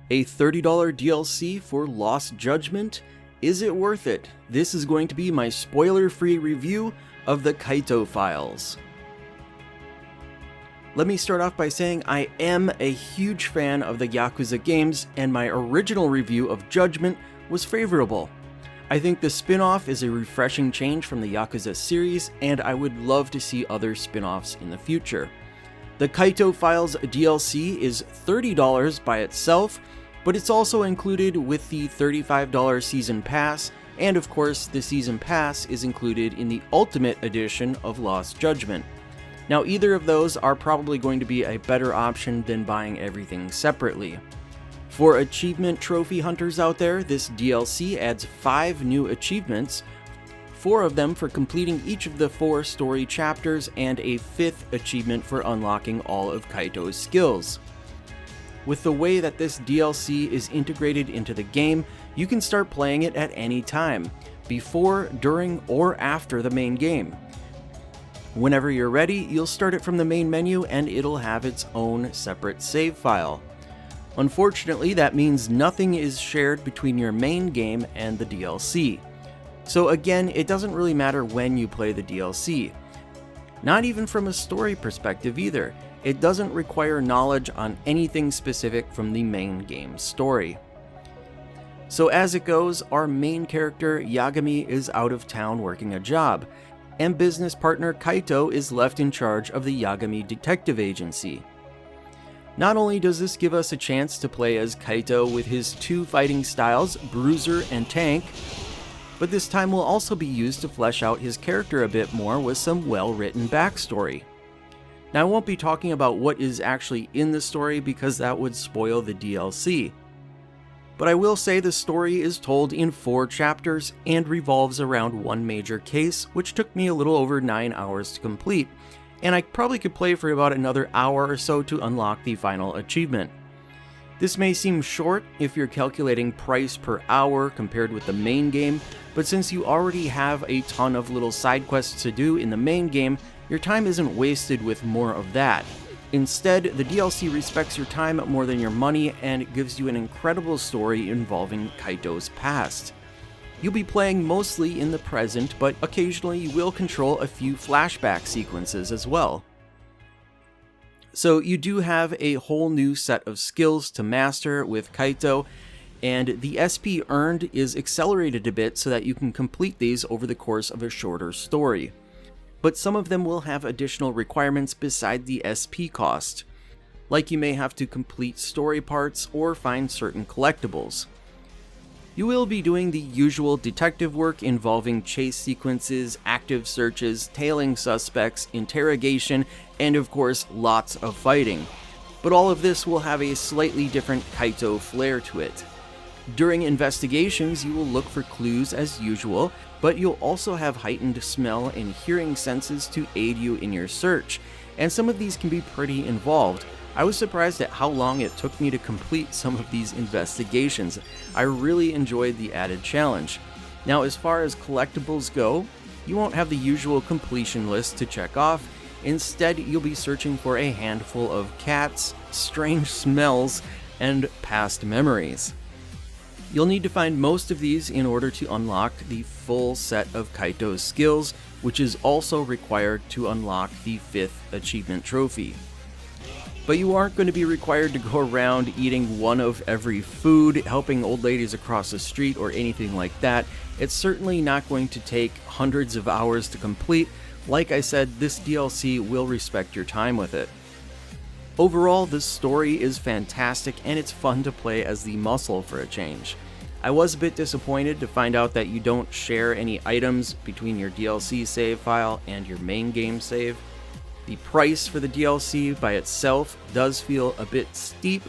A $30 DLC for Lost Judgment? Is it worth it? This is going to be my spoiler-free review of the Kaito Files. Let me start off by saying I am a huge fan of the Yakuza games, and my original review of Judgment was favorable. I think the spin-off is a refreshing change from the Yakuza series, and I would love to see other spin-offs in the future. The Kaito Files DLC is $30 by itself, but it's also included with the $35 Season Pass, and of course the Season Pass is included in the Ultimate Edition of Lost Judgment. Now either of those are probably going to be a better option than buying everything separately. For achievement trophy hunters out there, this DLC adds 5 new achievements, 4 of them for completing each of the 4 story chapters, and a 5th achievement for unlocking all of Kaito's skills. With the way that this DLC is integrated into the game, you can start playing it at any time, before, during, or after the main game. Whenever you're ready, you'll start it from the main menu and it'll have its own separate save file. Unfortunately, that means nothing is shared between your main game and the DLC. So again, it doesn't really matter when you play the DLC. Not even from a story perspective either. It doesn't require knowledge on anything specific from the main game story. So as it goes, our main character Yagami is out of town working a job, and business partner Kaito is left in charge of the Yagami Detective Agency. Not only does this give us a chance to play as Kaito with his 2 fighting styles, Bruiser and Tank, but this time will also be used to flesh out his character a bit more with some well-written backstory. Now I won't be talking about what is actually in the story because that would spoil the DLC. But I will say the story is told in 4 chapters and revolves around one major case, which took me a little over 9 hours to complete, and I probably could play for about another hour or so to unlock the final achievement. This may seem short if you're calculating price per hour compared with the main game, but since you already have a ton of little side quests to do in the main game, your time isn't wasted with more of that. Instead, the DLC respects your time more than your money, and it gives you an incredible story involving Kaito's past. You'll be playing mostly in the present, but occasionally you will control a few flashback sequences as well. So you do have a whole new set of skills to master with Kaito, and the SP earned is accelerated a bit so that you can complete these over the course of a shorter story. But some of them will have additional requirements beside the SP cost, like you may have to complete story parts or find certain collectibles. You will be doing the usual detective work involving chase sequences, active searches, tailing suspects, interrogation, and of course lots of fighting. But all of this will have a slightly different Kaito flair to it. During investigations, you will look for clues as usual, but you'll also have heightened smell and hearing senses to aid you in your search, and some of these can be pretty involved. I was surprised at how long it took me to complete some of these investigations. I really enjoyed the added challenge. Now, as far as collectibles go, you won't have the usual completion list to check off. Instead, you'll be searching for a handful of cats, strange smells, and past memories. You'll need to find most of these in order to unlock the full set of Kaito's skills, which is also required to unlock the 5th achievement trophy. But you aren't going to be required to go around eating one of every food, helping old ladies across the street, or anything like that. It's certainly not going to take hundreds of hours to complete. Like I said, this DLC will respect your time with it. Overall, this story is fantastic, and it's fun to play as the muscle for a change. I was a bit disappointed to find out that you don't share any items between your DLC save file and your main game save. The price for the DLC by itself does feel a bit steep,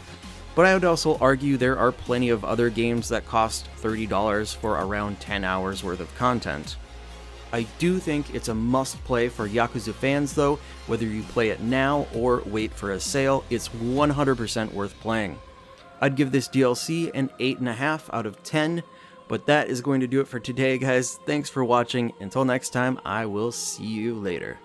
but I would also argue there are plenty of other games that cost $30 for around 10 hours worth of content. I do think it's a must-play for Yakuza fans though. Whether you play it now or wait for a sale, it's 100% worth playing. I'd give this DLC an 8.5 out of 10, but that is going to do it for today, guys. Thanks for watching. Until next time, I will see you later.